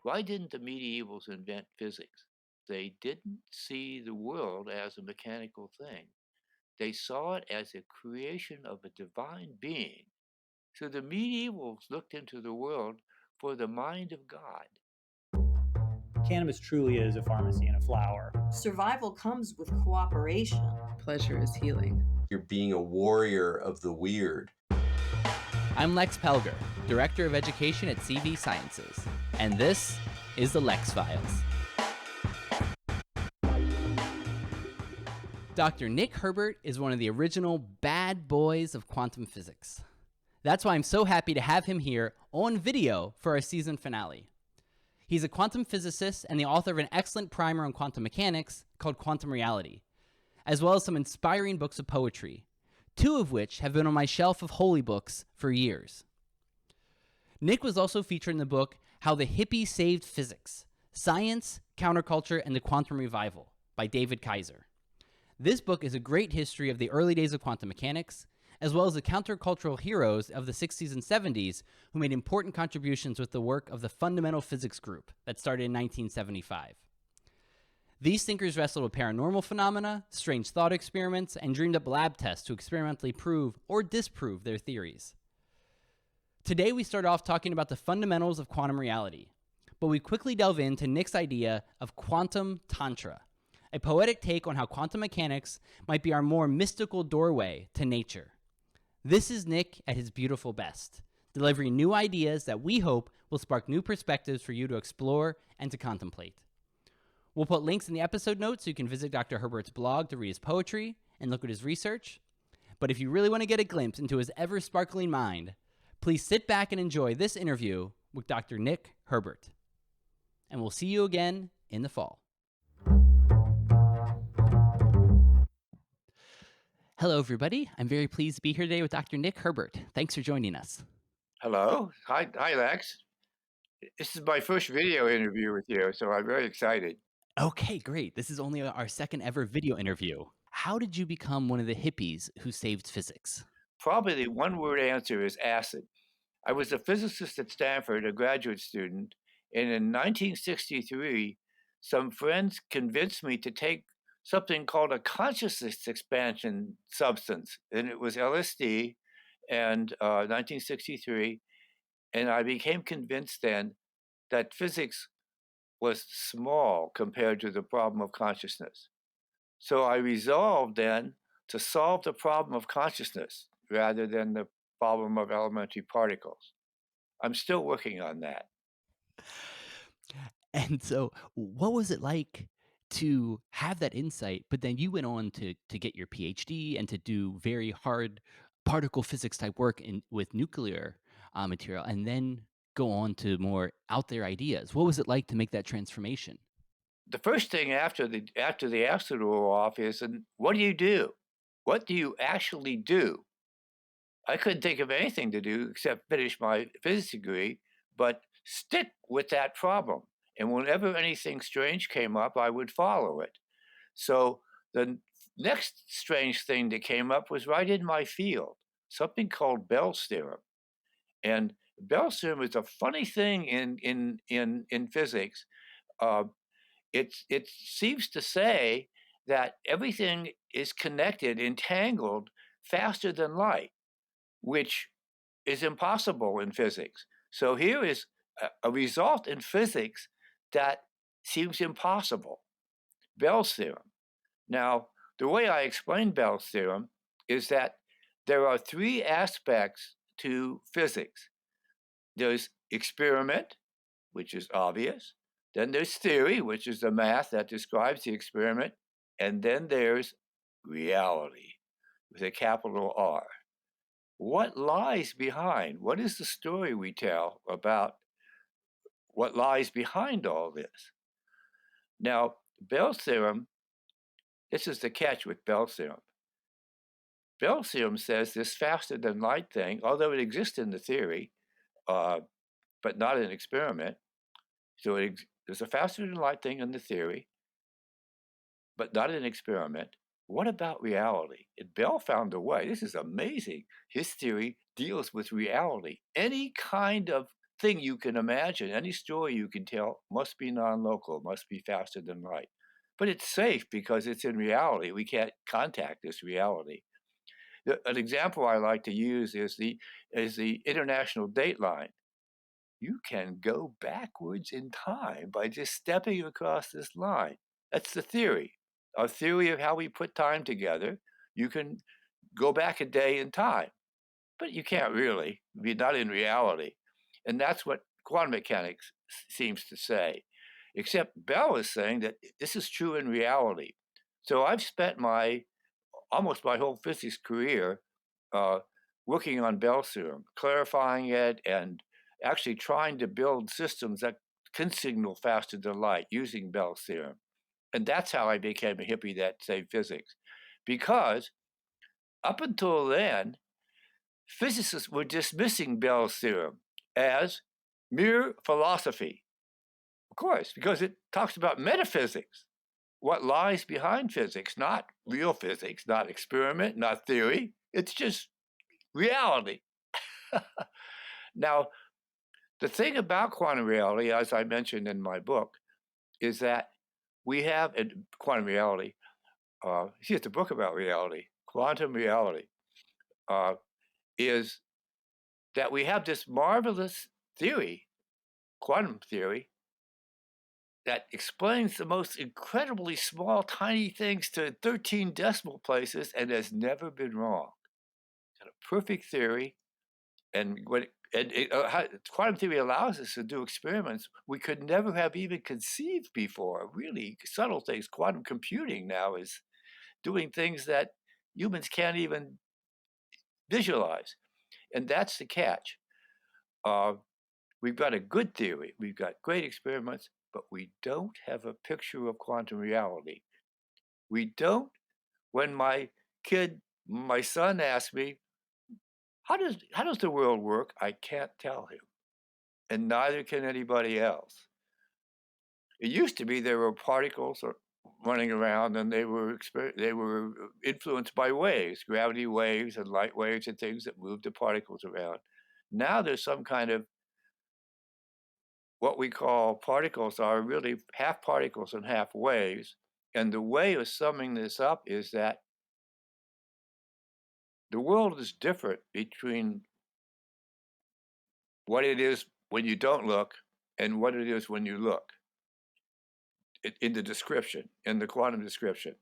Why didn't the medievals invent physics? They didn't see the world as a mechanical thing. They saw it as a creation of a divine being. So the medievals looked into the world for the mind of God. Cannabis truly is a pharmacy and a flower. Survival comes with cooperation. Pleasure is healing. You're being a warrior of the weird. I'm Lex Pelger, Director of Education at CV Sciences, and this is the Lex Files. Dr. Nick Herbert is one of the original bad boys of quantum physics. That's why I'm so happy to have him here on video for our season finale. He's a quantum physicist and the author of an excellent primer on quantum mechanics called Quantum Reality, as well as some inspiring books of poetry, two of which have been on my shelf of holy books for years. Nick was also featured in the book How the Hippie Saved Physics, Science, Counterculture, and the Quantum Revival by David Kaiser. This book is a great history of the early days of quantum mechanics, as well as the countercultural heroes of the 60s and 70s who made important contributions with the work of the Fundamental Physics Group that started in 1975. These thinkers wrestled with paranormal phenomena, strange thought experiments, and dreamed up lab tests to experimentally prove or disprove their theories. Today we start off talking about the fundamentals of quantum reality, but we quickly delve into Nick's idea of quantum tantra, a poetic take on how quantum mechanics might be our more mystical doorway to nature. This is Nick at his beautiful best, delivering new ideas that we hope will spark new perspectives for you to explore and to contemplate. We'll put links in the episode notes so you can visit Dr. Herbert's blog to read his poetry and look at his research. But if you really want to get a glimpse into his ever-sparkling mind, please sit back and enjoy this interview with Dr. Nick Herbert. And we'll see you again in the fall. Hello, everybody. I'm very pleased to be here today with Dr. Nick Herbert. Thanks for joining us. Hello. Hi, Lex. This is my first video interview with you, so I'm very excited. Okay, great. This is only our second ever video interview. How did you become one of the hippies who saved physics? Probably the one-word answer is acid. I was a physicist at Stanford, a graduate student, and in 1963, some friends convinced me to take something called a consciousness expansion substance, and it was LSD, and 1963, and I became convinced then that physics was small compared to the problem of consciousness. So I resolved then to solve the problem of consciousness rather than the problem of elementary particles. I'm still working on that. And so what was it like to have that insight, but then you went on to get your PhD and to do very hard particle physics type work with nuclear material, and then go on to more out there ideas? What was it like to make that transformation? The first thing after the acid wore off is, and what do you do? What do you actually do? I couldn't think of anything to do except finish my physics degree, but stick with that problem. And whenever anything strange came up, I would follow it. So the next strange thing that came up was right in my field, something called Bell's theorem. And Bell's theorem is a funny thing in physics. It seems to say that everything is connected, entangled faster than light, which is impossible in physics. So here is a result in physics that seems impossible. Bell's theorem. Now, the way I explain Bell's theorem is that there are three aspects to physics. There's experiment, which is obvious. Then there's theory, which is the math that describes the experiment. And then there's reality, with a capital R. What lies behind? What is the story we tell about what lies behind all this? Now, Bell's theorem, this is the catch with Bell's theorem. Bell's theorem says this faster than light thing, although it exists in the theory, but not in experiment. So there's a faster than light thing in the theory, but not in experiment. What about reality? And Bell found a way. This is amazing. His theory deals with reality. Any kind of thing you can imagine, any story you can tell must be non-local, must be faster than light. But it's safe because it's in reality. We can't contact this reality. An example I like to use is the international date line. You can go backwards in time by just stepping across this line. That's the theory. Our theory of how we put time together. You can go back a day in time, but you can't really. You're not in reality. And that's what quantum mechanics seems to say. Except Bell is saying that this is true in reality. So I've spent almost my whole physics career working on Bell's theorem, clarifying it, and actually trying to build systems that can signal faster than light using Bell's theorem. And that's how I became a hippie that saved physics. Because up until then, physicists were dismissing Bell's theorem as mere philosophy. Of course, because it talks about metaphysics, what lies behind physics, not real physics, not experiment, not theory. It's just reality. Now, the thing about quantum reality, as I mentioned in my book, is that we have in quantum reality, it's a book about reality, quantum reality, is that we have this marvelous theory, quantum theory, that explains the most incredibly small, tiny things to 13 decimal places and has never been wrong. It's got a perfect theory, and quantum theory allows us to do experiments we could never have even conceived before. Really subtle things. Quantum computing now is doing things that humans can't even visualize, and that's the catch. We've got a good theory, we've got great experiments, but we don't have a picture of quantum reality. We don't. When my son asked me, how does the world work? I can't tell him, and neither can anybody else. It used to be there were particles running around, and they were influenced by waves, gravity waves and light waves and things that moved the particles around. Now there's some kind of what we call particles are really half particles and half waves. And the way of summing this up is that the world is different between what it is when you don't look and what it is when you look in the description, in the quantum description.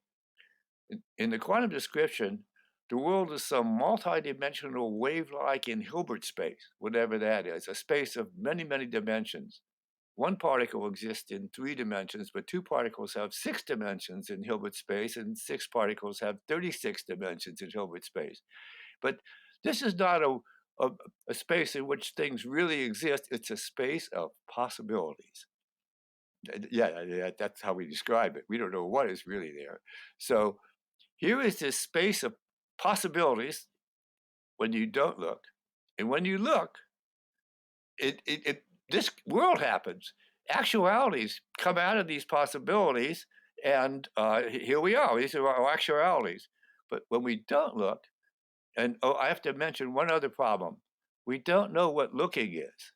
In the quantum description, the world is some multidimensional wave-like in Hilbert space, whatever that is, a space of many, many dimensions. One particle exists in 3 dimensions, but 2 particles have 6 dimensions in Hilbert space, and 6 particles have 36 dimensions in Hilbert space. But this is not a space in which things really exist. It's a space of possibilities. Yeah, that's how we describe it. We don't know what is really there. So here is this space of possibilities when you don't look. And when you look, this world happens. Actualities come out of these possibilities, and here we are. These are our actualities. But when we don't look, and I have to mention one other problem. We don't know what looking is.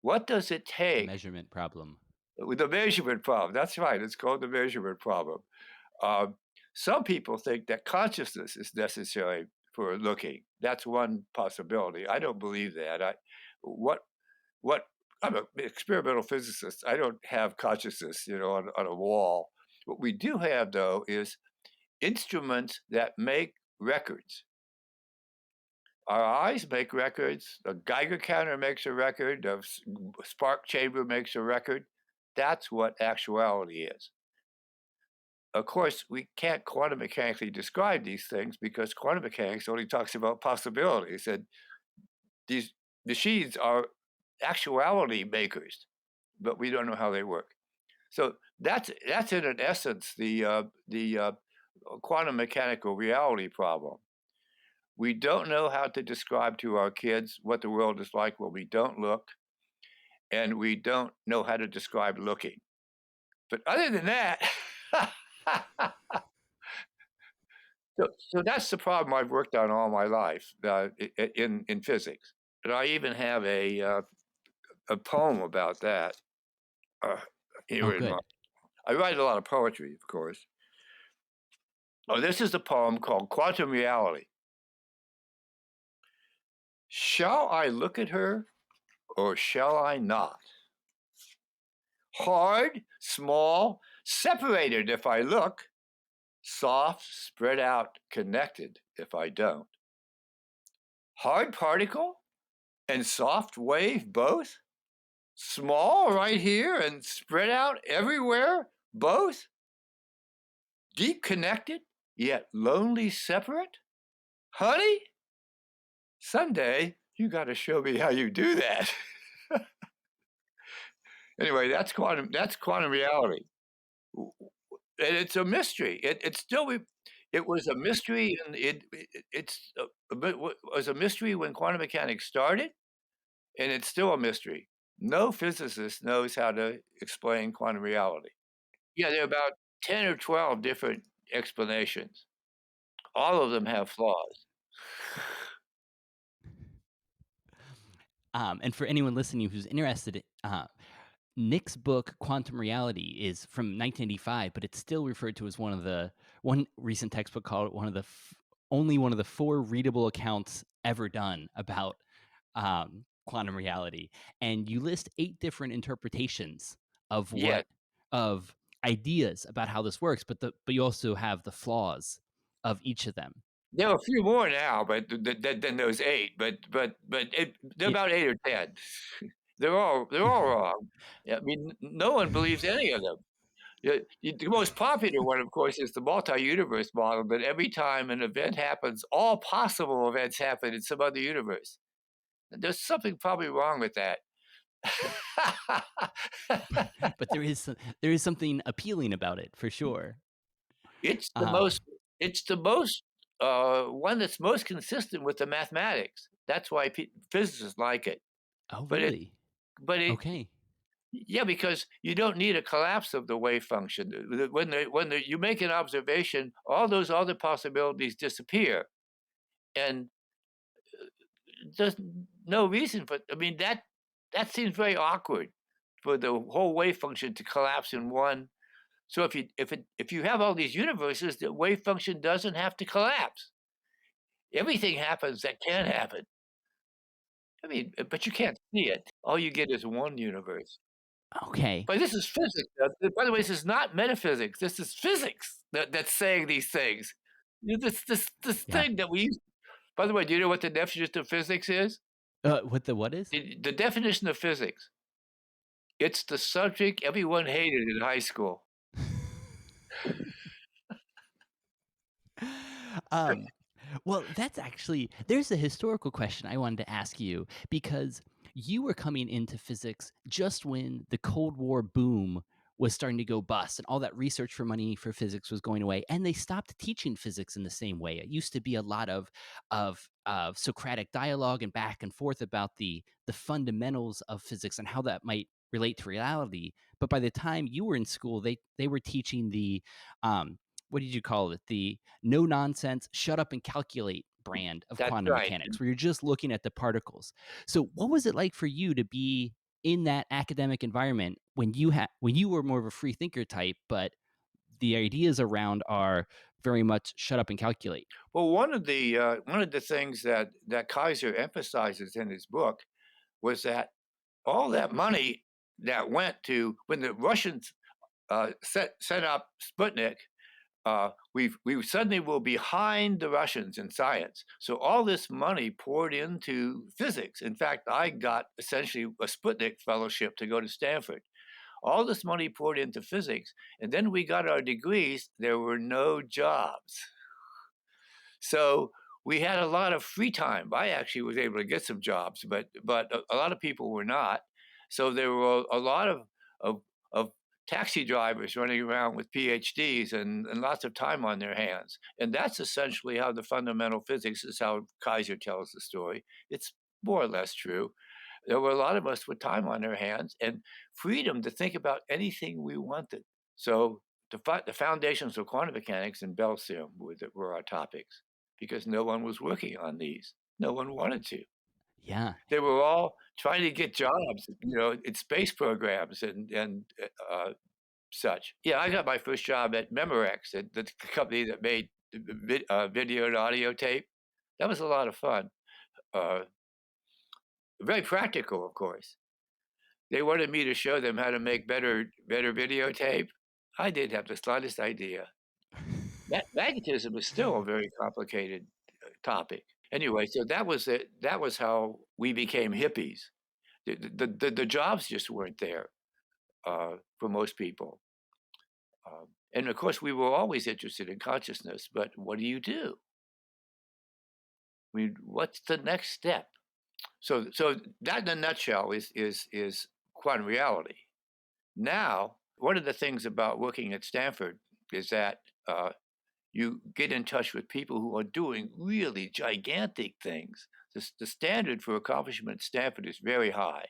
What does it take? Measurement problem. The measurement problem. That's right. It's called the measurement problem. Some people think that consciousness is necessary for looking. That's one possibility. I don't believe that. I'm an experimental physicist. I don't have consciousness, on a wall. What we do have, though, is instruments that make records. Our eyes make records. A Geiger counter makes a record. A spark chamber makes a record. That's what actuality is. Of course, we can't quantum mechanically describe these things because quantum mechanics only talks about possibilities, and these machines are actuality makers, but we don't know how they work. So that's in essence the quantum mechanical reality problem. We don't know how to describe to our kids what the world is like when we don't look, and we don't know how to describe looking. But other than that, so that's the problem I've worked on all my life in physics. And I even have a a poem about that. Here Oh, in good. my, I write a lot of poetry, of course. Oh, this is a poem called Quantum Reality. Shall I look at her or shall I not? Hard, small, separated if I look, soft, spread out, connected if I don't. Hard particle and soft wave both? Small right here and spread out everywhere both? Deep connected, yet lonely separate? Honey, someday you got to show me how you do that. Anyway, that's quantum reality. And it's a mystery. It was a mystery, and it's a bit was a mystery when quantum mechanics started, and it's still a mystery. No physicist knows how to explain quantum reality. Yeah, there are about 10 or 12 different explanations. All of them have flaws. And for anyone listening who's interested, Nick's book Quantum Reality is from 1985, but it's still referred to as one recent textbook called only one of the 4 readable accounts ever done about quantum reality. And you list 8 different interpretations of Yes, of ideas about how this works, but you also have the flaws of each of them. there are a few more now, but than those 8, but they're Yeah. about 8 or 10. They're all wrong. Yeah, I mean, no one believes any of them. Yeah, the most popular one, of course, is the multi-universe model, that every time an event happens, all possible events happen in some other universe. There's something probably wrong with that. But there is something appealing about it for sure. It's the Um, most one that's most consistent with the mathematics. That's why physicists like it. oh, But it, really? but it, Okay. yeah, because you don't need a collapse of the wave function. When you make an observation, all those other possibilities disappear, and there's no reason for. I mean, that seems very awkward for the whole wave function to collapse in one. So if you have all these universes, the wave function doesn't have to collapse. Everything happens that can happen. I mean, but you can't see it. All you get is one universe. Okay. But this is physics. By the way, this is not metaphysics. This is physics that's saying these things. This Yeah. thing that we use. By the way, do you know what the definition of physics is? What is? The definition of physics. It's the subject everyone hated in high school. Um, well, there's a historical question I wanted to ask you because you were coming into physics just when the Cold War boom was starting to go bust and all that research for money for physics was going away, and they stopped teaching physics in the same way. It used to be a lot of Socratic dialogue and back and forth about the fundamentals of physics and how that might relate to reality. But by the time you were in school, they were teaching the what did you call it? The no nonsense, shut up and calculate brand of That's quantum right. mechanics, where you're just looking at the particles. So, what was it like for you to be in that academic environment when you were more of a free thinker type, but the ideas around are very much shut up and calculate? Well, one of the things that Kaiser emphasizes in his book was that all that money that went to when the Russians set up Sputnik, we suddenly were behind the Russians in science. So all this money poured into physics. In fact, I got essentially a Sputnik fellowship to go to Stanford. All this money poured into physics, and then we got our degrees. There were no jobs. So we had a lot of free time. I actually was able to get some jobs, but a lot of people were not. So there were a lot of taxi drivers running around with PhDs and lots of time on their hands. And that's essentially how the fundamental physics is how Kaiser tells the story. It's more or less true. There were a lot of us with time on our hands and freedom to think about anything we wanted. So the foundations of quantum mechanics and Bell Serum were our topics because no one was working on these. No one wanted to. Yeah. They were all trying to get jobs, in space programs and such. Yeah, I got my first job at Memorex, the company that made video and audio tape. That was a lot of fun. Very practical, of course. They wanted me to show them how to make better videotape. I didn't have the slightest idea. Magnetism is still a very complicated topic. Anyway, so that was it. That was how we became hippies. The jobs just weren't there for most people. And of course, we were always interested in consciousness, but what do you do? I mean, what's the next step? So that in a nutshell is quantum reality. Now, one of the things about working at Stanford is that you get in touch with people who are doing really gigantic things. The standard for accomplishment at Stanford is very high.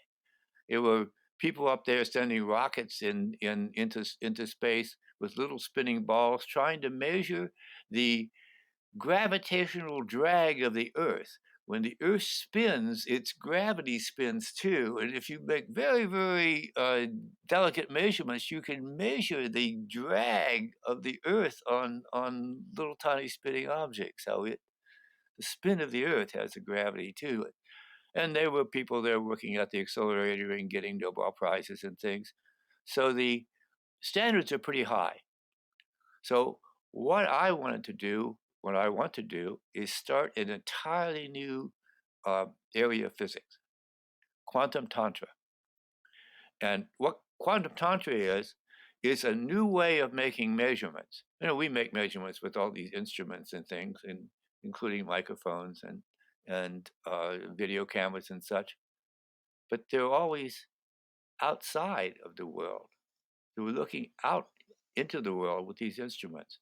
There were people up there sending rockets into space with little spinning balls, trying to measure the gravitational drag of the Earth. When the Earth spins, its gravity spins too. And if you make very, very delicate measurements, you can measure the drag of the Earth on little tiny spinning objects. How the spin of the Earth has a gravity to it. And there were people there working at the accelerator and getting Nobel Prizes and things. So the standards are pretty high. So what I want to do is start an entirely new area of physics, quantum tantra. And what quantum tantra is a new way of making measurements. We make measurements with all these instruments and things, including microphones and video cameras and such, but they're always outside of the world. So we're looking out into the world with these instruments.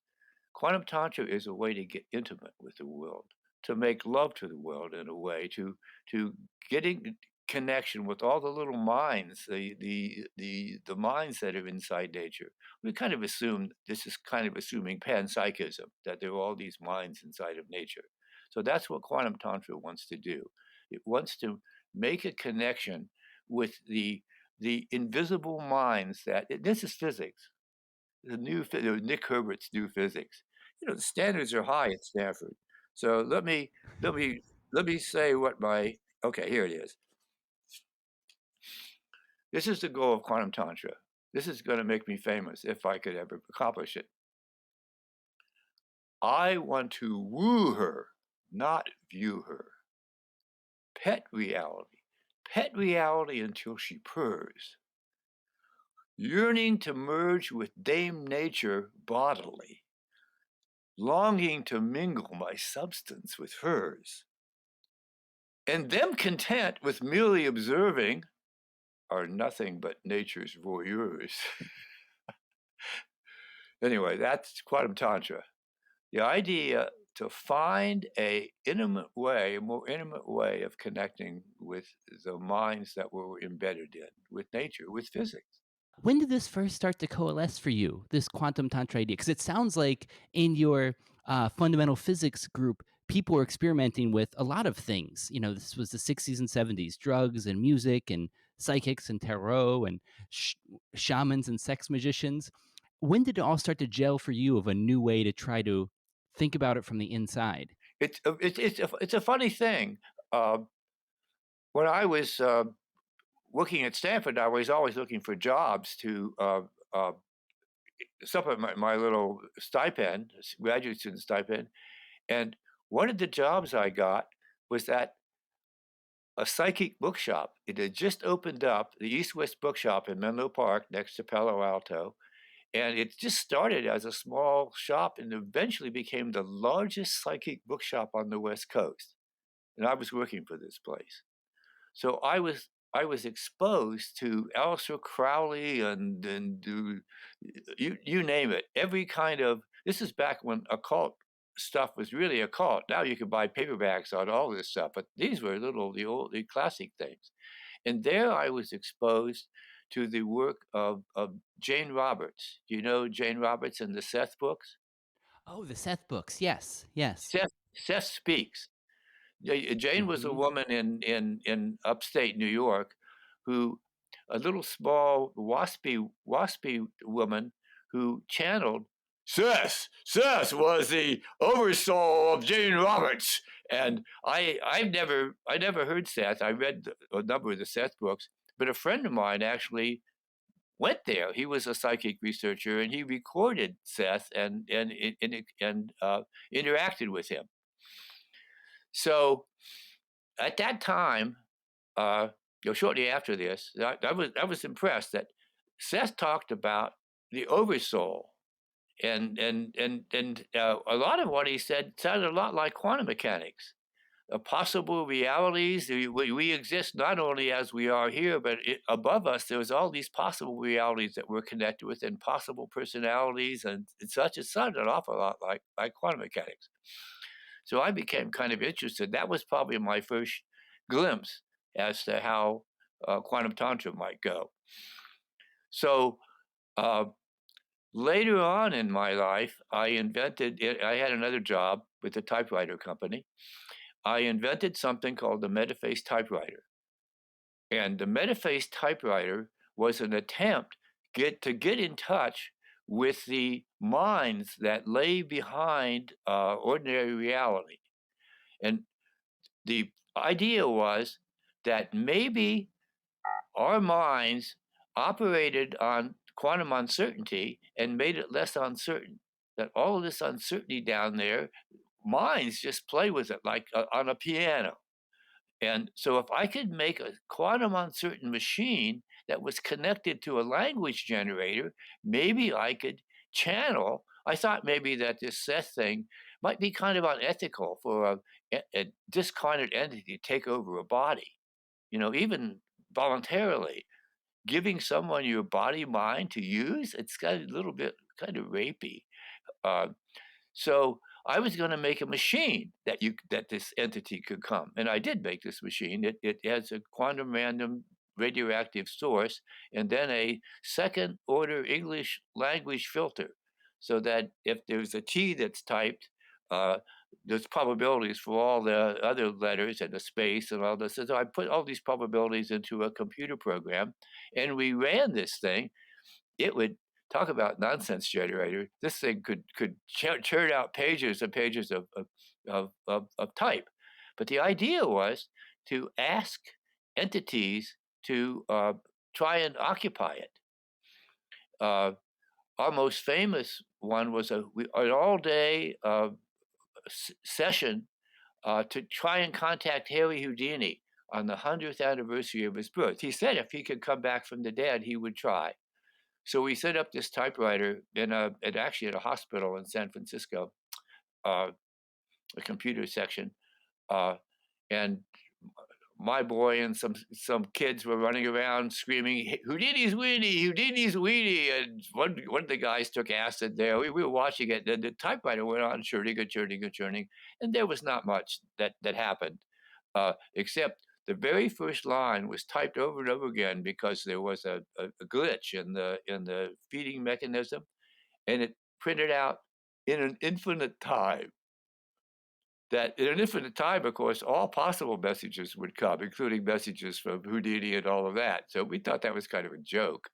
Quantum Tantra is a way to get intimate with the world, to make love to the world in a way, to getting connection with all the little minds, the minds that are inside nature. We kind of assume, this is kind of assuming panpsychism, that there are all these minds inside of nature. So that's what Quantum Tantra wants to do. It wants to make a connection with the invisible minds this is physics. Nick Herbert's new physics. The standards are high at Stanford. So let me say what okay, here it is. This is the goal of Quantum Tantra. This is going to make me famous if I could ever accomplish it. I want to woo her, not view her. Pet reality until she purrs. Yearning to merge with Dame Nature bodily, longing to mingle my substance with hers, and them content with merely observing are nothing but nature's voyeurs. Anyway, that's Quantum Tantra. The idea to find a more intimate way of connecting with the minds that we're embedded in, with nature, with physics. When did this first start to coalesce for you, this quantum tantra idea? Because it sounds like in your fundamental physics group, people were experimenting with a lot of things. This was the 60s and 70s, drugs and music and psychics and tarot and shamans and sex magicians. When did it all start to gel for you of a new way to try to think about it from the inside? It's a funny thing. When I was working at Stanford, I was always looking for jobs to supplement my little stipend, graduate student stipend. And one of the jobs I got was at a psychic bookshop. It had just opened up, the East West Bookshop in Menlo Park next to Palo Alto. And it just started as a small shop and eventually became the largest psychic bookshop on the West Coast. And I was working for this place. So I was exposed to Aleister Crowley and you name it. Every kind of, this is back when occult stuff was really occult. Now you can buy paperbacks on all this stuff, but these were the classic things. And there I was exposed to the work of Jane Roberts. Do you know Jane Roberts and the Seth books? Oh, the Seth books. Yes. Seth Speaks. Jane was a Mhm. woman in upstate New York, who a little small waspy woman who channeled Seth was the oversoul of Jane Roberts. And I never heard Seth. I read a number of the Seth books, but a friend of mine actually went there. He was a psychic researcher, and he recorded Seth and interacted with him. So at that time, shortly after this, I was impressed that Seth talked about the oversoul, and a lot of what he said sounded a lot like quantum mechanics. Possible realities. We exist not only as we are here, but above us, there was all these possible realities that we're connected with, and possible personalities, and such. It sounded an awful lot like quantum mechanics. So I became kind of interested. That was probably my first glimpse as to how quantum tantra might go. So later on in my life, I had another job with a typewriter company. I invented something called the Metaphase Typewriter. And the Metaphase Typewriter was an attempt to get in touch with the minds that lay behind ordinary reality. And the idea was that maybe our minds operated on quantum uncertainty and made it less uncertain. That all of this uncertainty down there, minds just play with it like on a piano. And so if I could make a quantum uncertain machine that was connected to a language generator, maybe I could channel. I thought maybe that this Seth thing might be kind of unethical for a discarnate entity to take over a body, even voluntarily. Giving someone your body mind to use, it's got a little bit kind of rapey. Uh, so I was going to make a machine that this entity could come, and I did make this machine. It has a quantum random radioactive source, and then a second order English language filter, so that if there's a T that's typed, there's probabilities for all the other letters and the space and all this. So I put all these probabilities into a computer program, and we ran this thing. It would talk about nonsense generator. This thing could churn out pages and pages of type. But the idea was to ask entities to try and occupy it. Our most famous one was an all-day session to try and contact Harry Houdini on the 100th anniversary of his birth. He said if he could come back from the dead, he would try. So we set up this typewriter actually at a hospital in San Francisco, a computer section, and my boy and some kids were running around screaming, "Houdini's weenie, Houdini's weenie!" And one of the guys took acid there. We were watching it, and the typewriter went on churning and churning and churning, and there was not much that happened, except the very first line was typed over and over again because there was a glitch in the feeding mechanism, and it printed out in an infinite time. That in an infinite time, of course, all possible messages would come, including messages from Houdini and all of that. So we thought that was kind of a joke.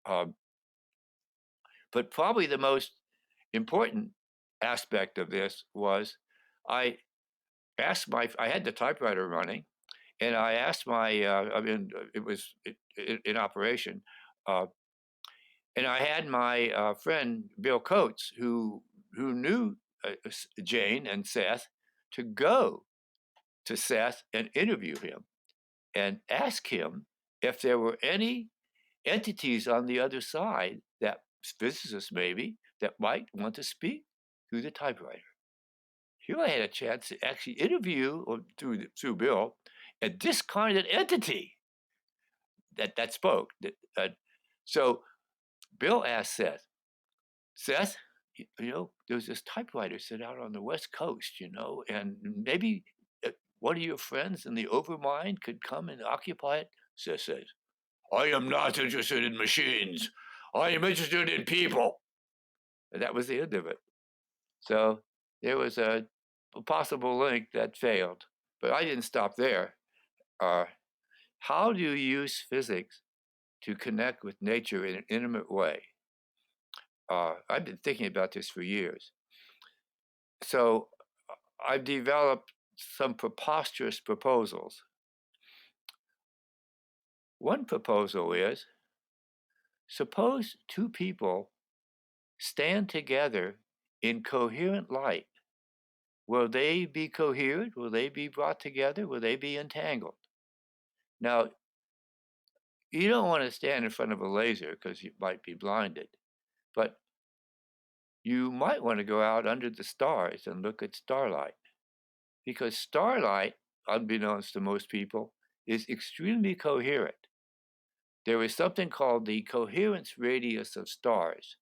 But probably the most important aspect of this was I had the typewriter running, and I asked it was in operation, and I had my friend Bill Coates, who knew Jane and Seth, to go to Seth and interview him and ask him if there were any entities on the other side, that physicists maybe, that might want to speak through the typewriter. Here I had a chance to actually interview, or through Bill, a discarnate entity that spoke. So Bill asked Seth, there's this typewriter set out on the West Coast, and maybe one of your friends in the overmind could come and occupy it. Seth says, "I am not interested in machines. I am interested in people." And that was the end of it. So there was a possible link that failed. But I didn't stop there. How do you use physics to connect with nature in an intimate way? I've been thinking about this for years. So I've developed some preposterous proposals. One proposal is, suppose two people stand together in coherent light. Will they be coherent? Will they be brought together? Will they be entangled? Now, you don't want to stand in front of a laser because you might be blinded, but you might want to go out under the stars and look at starlight, because starlight, unbeknownst to most people, is extremely coherent. There is something called the coherence radius of stars,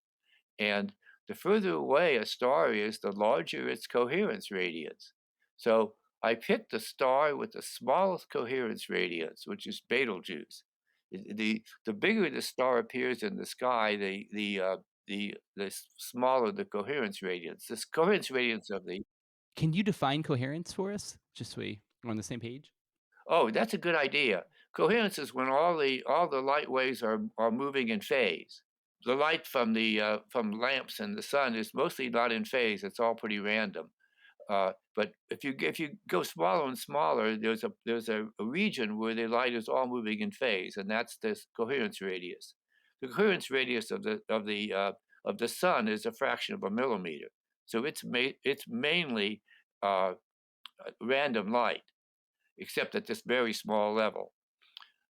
and the further away a star is, the larger its coherence radius. So I picked the star with the smallest coherence radius, which is Betelgeuse. The bigger the star appears in the sky, the smaller the coherence radius. This coherence radius of the Can you define coherence for us? Just so we're on the same page. Oh, that's a good idea. Coherence is when all the light waves are moving in phase. The light from from lamps and the sun is mostly not in phase. It's all pretty random. But if you go smaller and smaller, there's a region where the light is all moving in phase, and that's this coherence radius. The coherence radius of the sun is a fraction of a millimeter, so it's mainly random light, except at this very small level.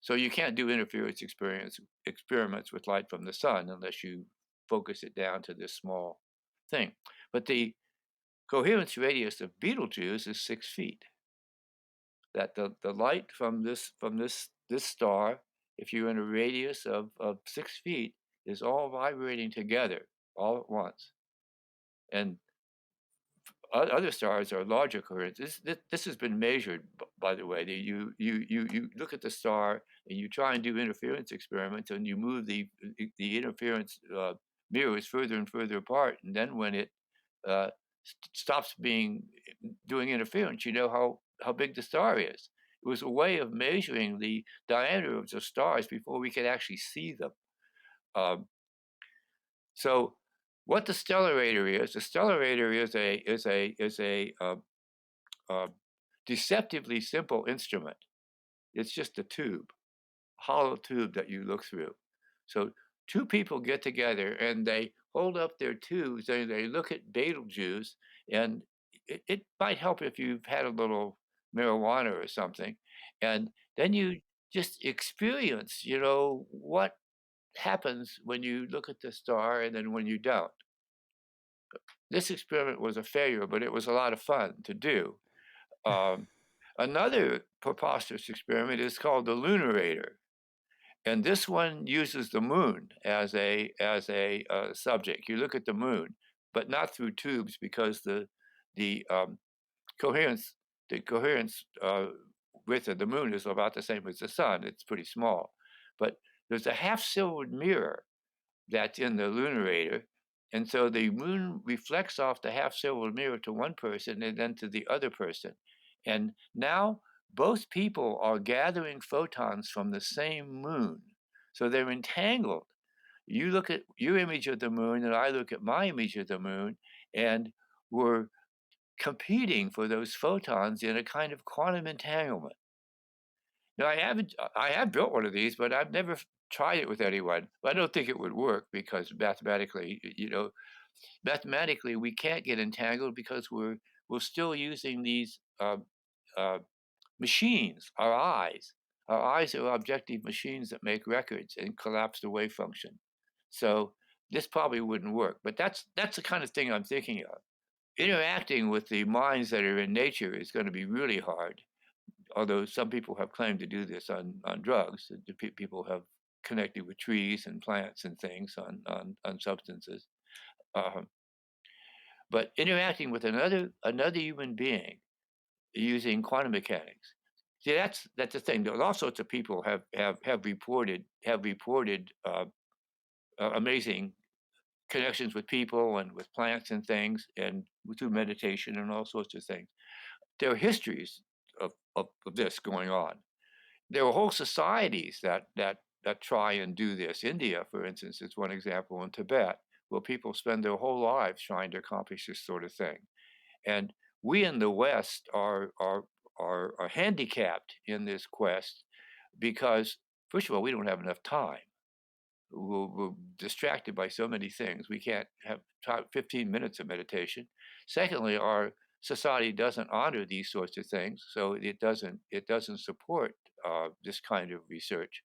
So you can't do interference experiments with light from the sun unless you focus it down to this small thing. But the coherence radius of Betelgeuse is 6 feet. That the light from this star, if you're in a radius of 6 feet, is all vibrating together all at once. And other stars are larger coherence. This has been measured, by the way. You look at the star and you try and do interference experiments, and you move the interference mirrors further and further apart, and then when it stops doing interference, you know how big the star is. It was a way of measuring the diameter of the stars before we could actually see them. So what the stellarator is, is a deceptively simple instrument. It's just a tube, hollow tube that you look through. So two people get together and they hold up their tubes and they look at Betelgeuse, and it might help if you've had a little marijuana or something, and then you just experience, what happens when you look at the star and then when you don't. This experiment was a failure, but it was a lot of fun to do. Another preposterous experiment is called the Lunarater, and this one uses the moon as a subject. You look at the moon, but not through tubes, because the coherence width of the moon is about the same as the sun. It's pretty small, but there's a half-silvered mirror that's in the Lunarater, and so the moon reflects off the half-silvered mirror to one person and then to the other person, and now both people are gathering photons from the same moon, so they're entangled. You look at your image of the moon and I look at my image of the moon, and we're competing for those photons in a kind of quantum entanglement. Now, I have built one of these, but I've never tried it with anyone. I don't think it would work, because mathematically, we can't get entangled, because we're still using these machines, our eyes. Our eyes are objective machines that make records and collapse the wave function. So this probably wouldn't work, but that's the kind of thing I'm thinking of. Interacting with the minds that are in nature is going to be really hard, although some people have claimed to do this on drugs. People have connected with trees and plants and things on substances. But interacting with another human being using quantum mechanics, see, that's the thing. All sorts of people have reported amazing connections with people and with plants and things, and through meditation and all sorts of things. Their histories of this going on. There are whole societies that try and do this. India, for instance, is one example, in Tibet, where people spend their whole lives trying to accomplish this sort of thing. And we in the West are handicapped in this quest because, first of all, we don't have enough time. We're distracted by so many things. We can't have 15 minutes of meditation. Secondly, our society doesn't honor these sorts of things, so it doesn't support this kind of research.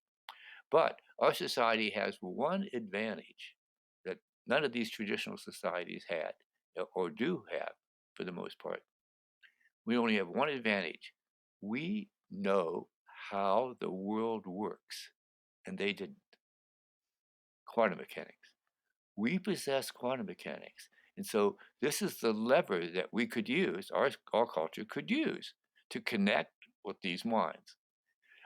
But our society has one advantage that none of these traditional societies had or do have for the most part. We only have one advantage. We know how the world works, and they didn't. Quantum mechanics. We possess quantum mechanics. And so this is the lever that we could use, our culture could use, to connect with these minds.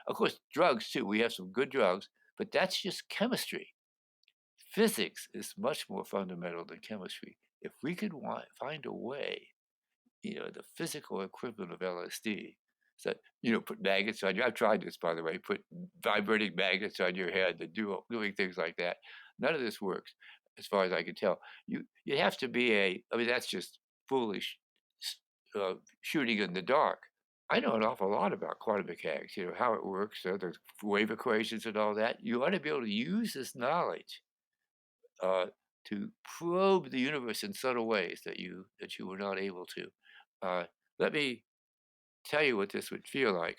Of course, drugs too. We have some good drugs, but that's just chemistry. Physics is much more fundamental than chemistry. If we could find a way, the physical equivalent of LSD, that, put magnets on you. I've tried this, by the way, put vibrating magnets on your head and doing things like that. None of this works, as far as I can tell. You have to be that's just foolish shooting in the dark. I know an awful lot about quantum mechanics, how it works, the wave equations and all that. You ought to be able to use this knowledge to probe the universe in subtle ways that you were not able to. Let me tell you what this would feel like.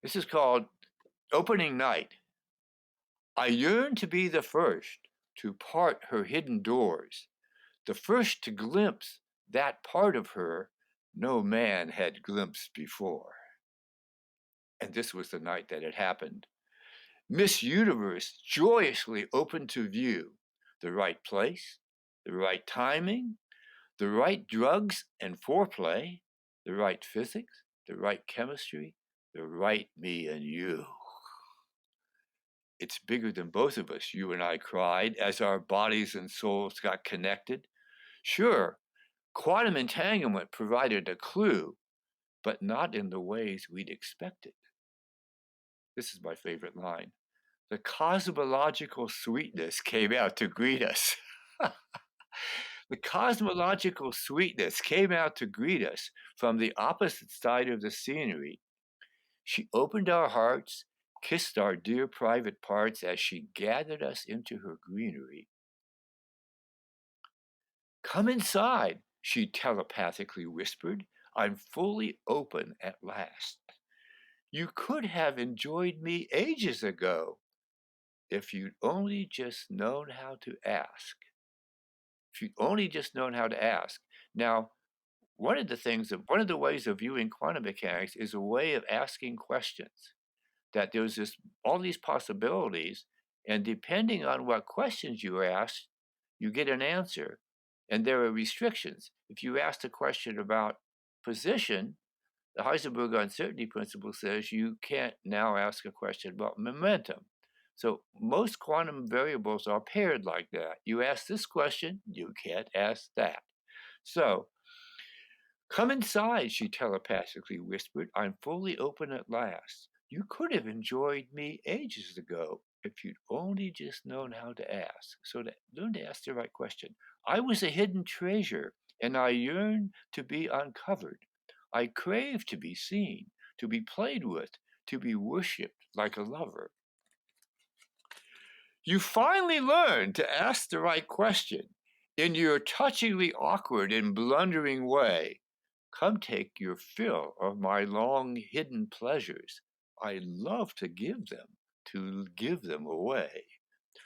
This is called Opening Night. I yearn to be the first to part her hidden doors, the first to glimpse that part of her no man had glimpsed before. And this was the night that it happened. Miss Universe joyously opened to view the right place, the right timing, the right drugs and foreplay, the right physics, the right chemistry, the right me and you. It's bigger than both of us, you and I cried, as our bodies and souls got connected. Sure, quantum entanglement provided a clue, but not in the ways we'd expected. This is my favorite line. The cosmological sweetness came out to greet us. The cosmological sweetness came out to greet us from the opposite side of the scenery. She opened our hearts, kissed our dear private parts as she gathered us into her greenery. Come inside, she telepathically whispered. I'm fully open at last. You could have enjoyed me ages ago if you'd only just known how to ask. If you'd only just known how to ask. Now, one of the ways of viewing quantum mechanics is a way of asking questions. That there's all these possibilities, and depending on what questions you ask, you get an answer. And there are restrictions. If you ask a question about position, the Heisenberg uncertainty principle says you can't now ask a question about momentum. So most quantum variables are paired like that. You ask this question, you can't ask that. So, come inside, she telepathically whispered. I'm fully open at last. You could have enjoyed me ages ago if you'd only just known how to ask. So learn to ask the right question. I was a hidden treasure, and I yearned to be uncovered. I craved to be seen, to be played with, to be worshipped like a lover. You finally learned to ask the right question in your touchingly awkward and blundering way. Come take your fill of my long hidden pleasures. I love to give them away.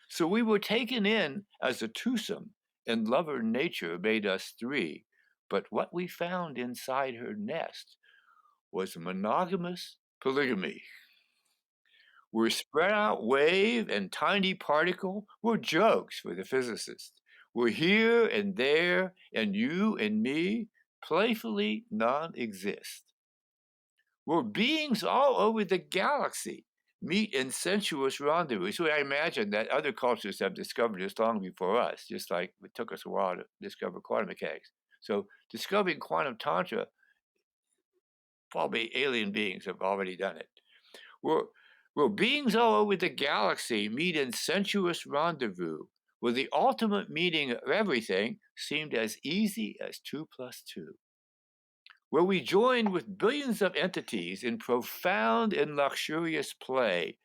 So we were taken in as a twosome, and lover nature made us three. But what we found inside her nest was monogamous polygamy. Where spread out wave and tiny particle were jokes for the physicist. Where here and there and you and me playfully non-exist. Where beings all over the galaxy meet in sensuous rendezvous. So I imagine that other cultures have discovered this long before us, just like it took us a while to discover quantum mechanics. So discovering quantum tantra probably alien beings have already done it. Where beings all over the galaxy meet in sensuous rendezvous, where the ultimate meaning of everything seemed as easy as 2 plus 2. Where we joined with billions of entities in profound and luxurious play,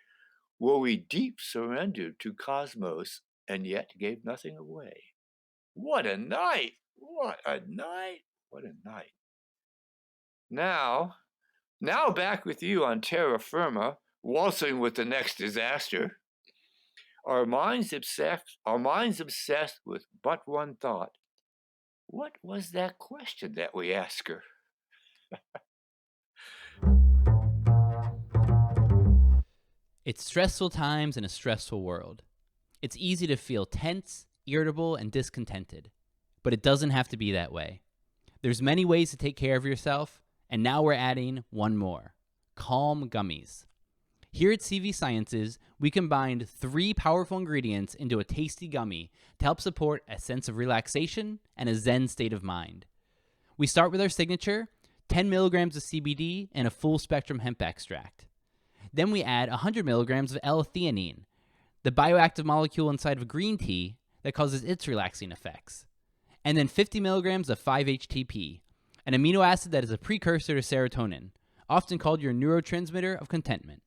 where we deep surrendered to cosmos and yet gave nothing away. What a night! What a night! What a night. Now back with you on terra firma, waltzing with the next disaster. Our minds obsessed with but one thought. What was that question that we asked her? It's stressful times in a stressful world. It's easy to feel tense, irritable, and discontented. But it doesn't have to be that way. There's many ways to take care of yourself, and now we're adding one more: calm gummies. Here at CV Sciences, we combined 3 powerful ingredients into a tasty gummy to help support a sense of relaxation and a zen state of mind. We start with our signature, 10 milligrams of CBD and a full spectrum hemp extract. Then we add 100 milligrams of L-theanine, the bioactive molecule inside of green tea that causes its relaxing effects. And then 50 milligrams of 5-HTP, an amino acid that is a precursor to serotonin, often called your neurotransmitter of contentment.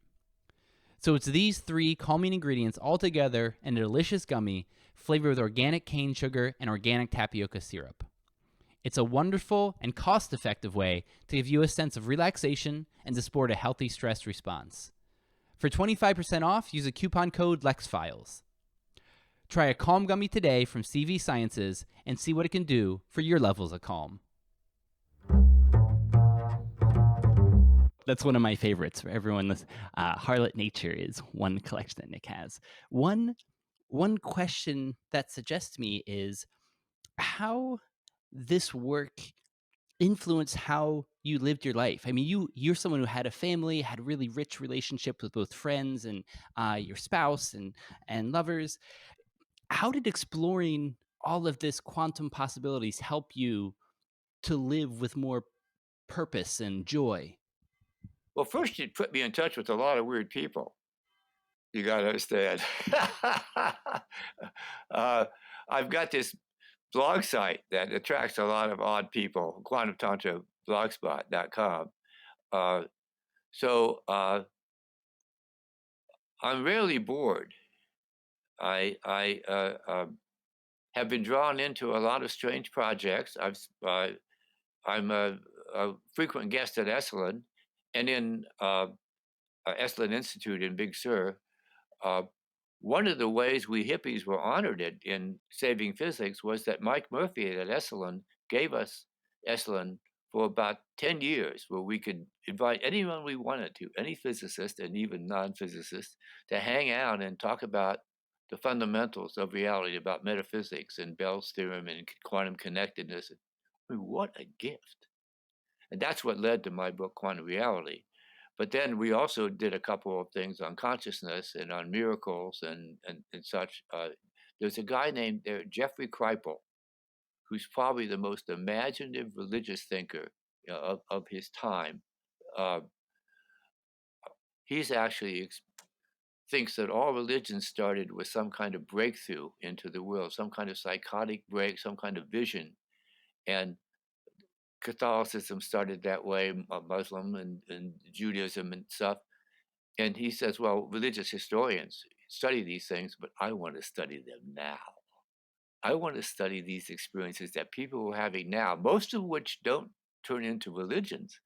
So it's these 3 calming ingredients all together in a delicious gummy flavored with organic cane sugar and organic tapioca syrup. It's a wonderful and cost-effective way to give you a sense of relaxation and to support a healthy stress response. For 25% off, use a coupon code LEXFILES. Try a calm gummy today from CV Sciences and see what it can do for your levels of calm. That's one of my favorites for everyone. Harlot Nature is one collection that Nick has. One question that suggests to me is how this work influenced how you lived your life. I mean, you're someone who had a family, had a really rich relationship with both friends and your spouse and lovers. How did exploring all of this quantum possibilities help you to live with more purpose and joy? Well, first it put me in touch with a lot of weird people. You got to understand. I've got this blog site that attracts a lot of odd people, Quantum Tantra blogspot.com. So I'm rarely bored. I have been drawn into a lot of strange projects. I'm a frequent guest at Esalen and in Esalen Institute in Big Sur. One of the ways we hippies were honored in saving physics was that Mike Murphy at Esalen gave us Esalen for about 10 years, where we could invite anyone we wanted to, any physicist and even non-physicist, to hang out and talk about the fundamentals of reality, about metaphysics and Bell's theorem and quantum connectedness. I mean, what a gift. And that's what led to my book, Quantum Reality. But then we also did a couple of things on consciousness and on miracles and such. There's a guy named Jeffrey Kripal, who's probably the most imaginative religious thinker of his time. He's actually thinks that all religions started with some kind of breakthrough into the world, some kind of psychotic break, some kind of vision. And Catholicism started that way, Muslim and Judaism and stuff. And he says, well, religious historians study these things, but I want to study them now. I want to study these experiences that people are having now, most of which don't turn into religions,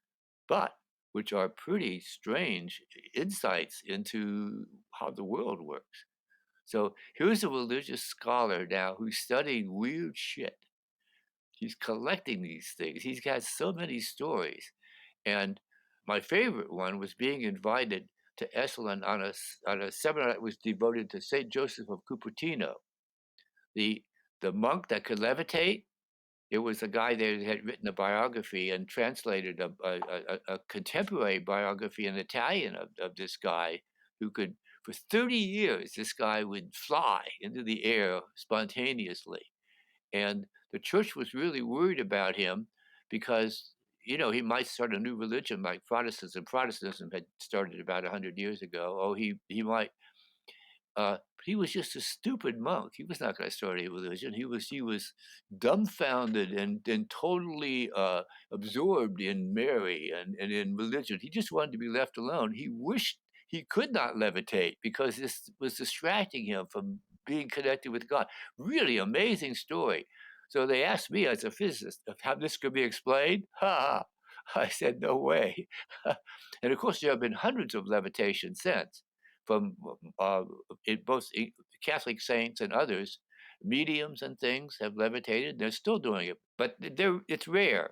but which are pretty strange insights into how the world works. So here's a religious scholar now who's studying weird shit. He's collecting these things. He's got so many stories. And my favorite one was being invited to Esalen on a seminar that was devoted to St. Joseph of Cupertino, the monk that could levitate. It was a guy there that had written a biography and translated a contemporary biography in Italian of this guy who could, for 30 years, this guy would fly into the air spontaneously. And the church was really worried about him because he might start a new religion like Protestants, and Protestantism had started about 100 years ago. Oh, he might. But he was just a stupid monk. He was not going to start a religion. He was dumbfounded and totally absorbed in Mary and in religion. He just wanted to be left alone. He wished he could not levitate because this was distracting him from being connected with God. Really amazing story. So they asked me as a physicist how this could be explained. Ha ha! I said, no way. And of course, there have been hundreds of levitations since from both Catholic saints and others. Mediums and things have levitated. They're still doing it, but it's rare.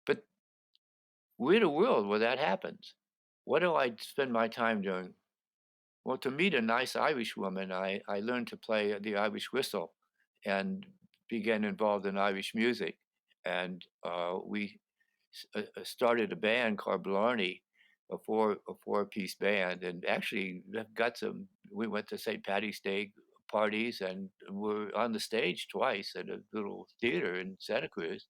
But we're in a world where that happens. What do I spend my time doing? Well, to meet a nice Irish woman, I learned to play the Irish whistle and began involved in Irish music. And we started a band called Blarney, a four-piece band, and actually got some. We went to St. Patty's Day parties and were on the stage twice at a little theater in Santa Cruz,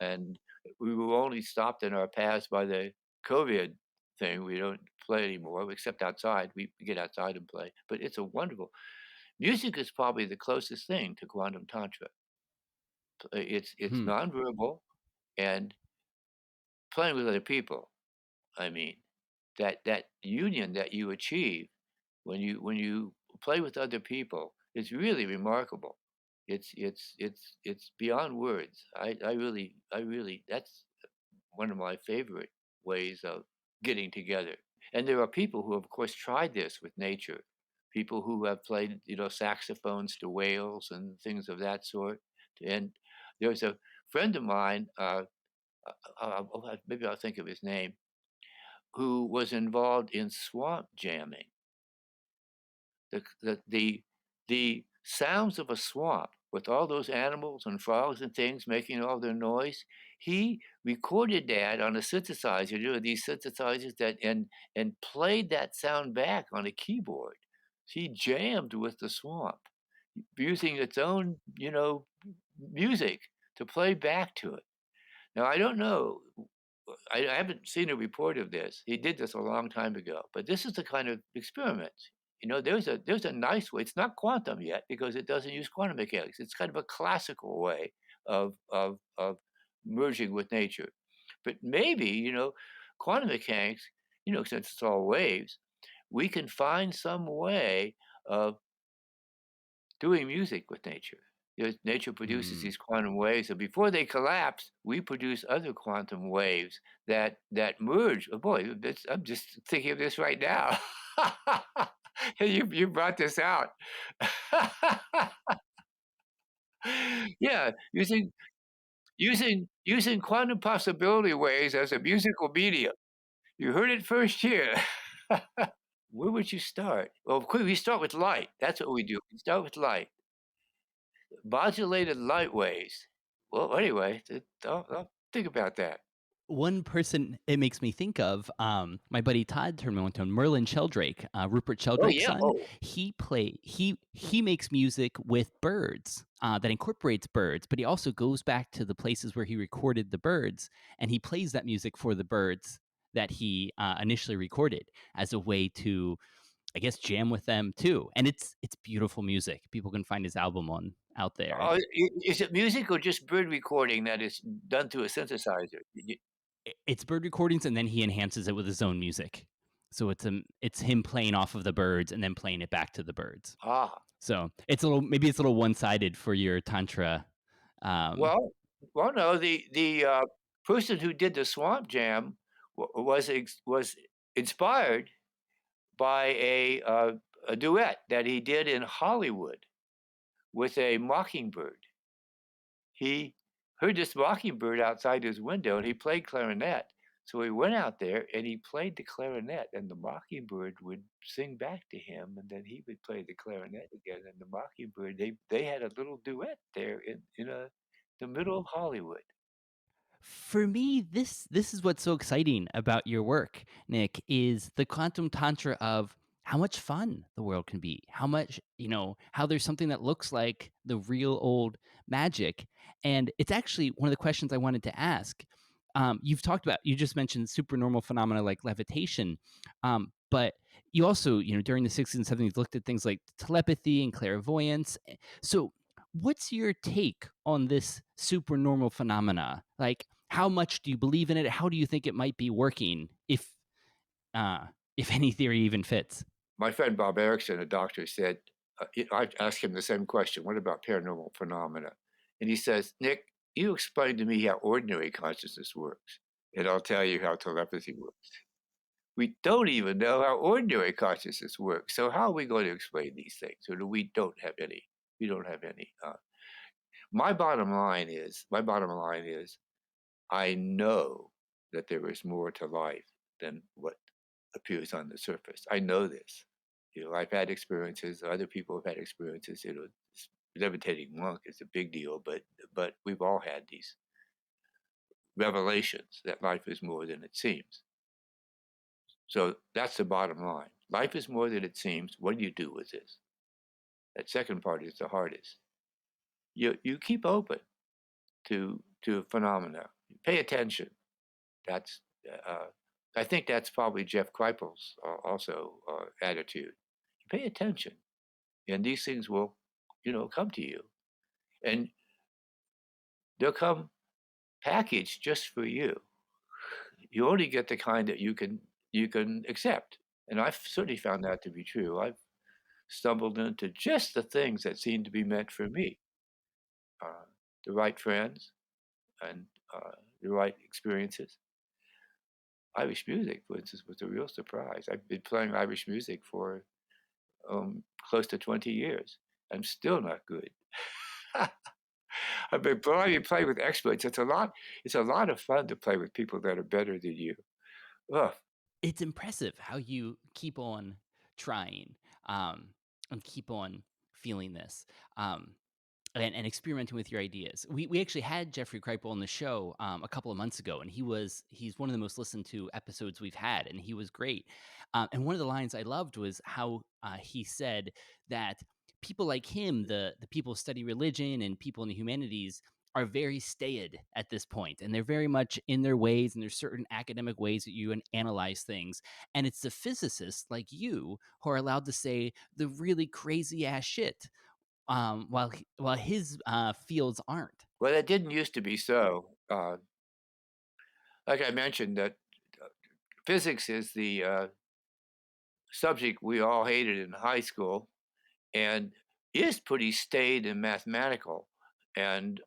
and we were only stopped in our paths by the COVID thing. We don't play anymore except outside. We get outside and play, but it's a wonderful. Music is probably the closest thing to quantum tantra. It's Hmm. nonverbal and playing with other people. I mean, that union that you achieve when you play with other people is really remarkable. It's beyond words. I really that's one of my favorite ways of getting together. And there are people who have, of course, tried this with nature. People who have played, saxophones to whales and things of that sort. And there's a friend of mine, maybe I'll think of his name, who was involved in swamp jamming. The sounds of a swamp with all those animals and frogs and things making all their noise. He recorded that on a synthesizer, these synthesizers and played that sound back on a keyboard. He jammed with the swamp, using its own, music to play back to it. Now I don't know. I haven't seen a report of this. He did this a long time ago, but this is the kind of experiment. There's a nice way. It's not quantum yet because it doesn't use quantum mechanics. It's kind of a classical way of merging with nature. But maybe, quantum mechanics, since it's all waves, we can find some way of doing music with nature. Nature produces Hmm. these quantum waves, and before they collapse, we produce other quantum waves that merge. Oh boy, I'm just thinking of this right now. You brought this out. Yeah, using quantum possibility waves as a musical medium. You heard it first here. Where would you start? Well, we start with light. That's what we do. We start with light. Modulated light waves. Well, anyway, I'll think about that. One person it makes me think of, my buddy Todd turned me on to Merlin Sheldrake, Rupert Oh, Sheldrake's yeah. son. Oh, He makes music with birds that incorporates birds, but he also goes back to the places where he recorded the birds, and he plays that music for the birds that he initially recorded as a way to, I guess, jam with them too. And it's beautiful music. People can find his album on out there. is it music or just bird recording that is done through a synthesizer? It's bird recordings, and then he enhances it with his own music. So it's him playing off of the birds and then playing it back to the birds. Ah, So it's a little one sided for your tantra. Um, well, no. The person who did the Swamp Jam was inspired by a duet that he did in Hollywood with a mockingbird. He heard this mockingbird outside his window, and he played clarinet. So he went out there and he played the clarinet, and the mockingbird would sing back to him, and then he would play the clarinet again. And the mockingbird, they had a little duet there in the middle of Hollywood. for me, this is what's so exciting about your work, Nick, is the quantum tantra of how much fun the world can be, how much, how there's something that looks like the real old magic. And it's actually one of the questions I wanted to ask. you've talked about, you just mentioned supernormal phenomena like levitation, but you also, during the 60s and 70s, looked at things like telepathy and clairvoyance. So, what's your take on this supernormal phenomena? Like, how much do you believe in it? How do you think it might be working, if any theory even fits? My friend Bob Erickson, a doctor, said, I asked him the same question, what about paranormal phenomena? And he says, Nick, you explain to me how ordinary consciousness works, and I'll tell you how telepathy works. We don't even know how ordinary consciousness works. So how are we going to explain these things? Or we don't have any. We don't have any. My bottom line is, I know that there is more to life than what appears on the surface. I know this. I've had experiences. Other people have had experiences. Levitating monk is a big deal, but we've all had these revelations that life is more than it seems. So that's the bottom line. Life is more than it seems. What do you do with this? That second part is the hardest. You keep open to phenomena. Pay attention. That's I think that's probably Jeff Kripal's also attitude. You pay attention, and these things will, come to you, and they'll come packaged just for you. You only get the kind that you can accept, and I've certainly found that to be true. I've stumbled into just the things that seem to be meant for me, the right friends, and the right experiences. Irish music, for instance, was a real surprise. I've been playing Irish music for close to 20 years. I'm still not good. I've been playing with experts. It's a lot of fun to play with people that are better than you. Ugh. It's impressive how you keep on trying, and keep on feeling this. And experimenting with your ideas. We actually had Jeffrey Kripal on the show a couple of months ago, and he's one of the most listened to episodes we've had, and he was great. And one of the lines I loved was how he said that people like him, the people who study religion and people in the humanities, are very staid at this point, and they're very much in their ways, and there's certain academic ways that you analyze things. And it's the physicists like you who are allowed to say the really crazy ass shit, while his fields aren't. Well, that didn't used to be so. Like I mentioned, that physics is the subject we all hated in high school, and is pretty staid and mathematical and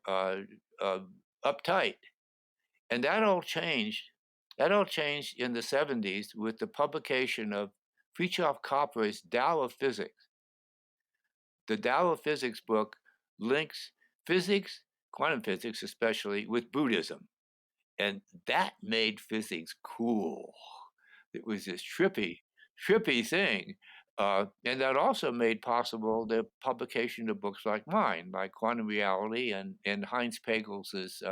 uptight. And that all changed. That all changed in the 70s with the publication of Fritjof Capra's Tao of Physics. The Tao of Physics book links physics, quantum physics especially, with Buddhism. And that made physics cool. It was this trippy thing. And that also made possible the publication of books like mine, like Quantum Reality and Heinz Pagels'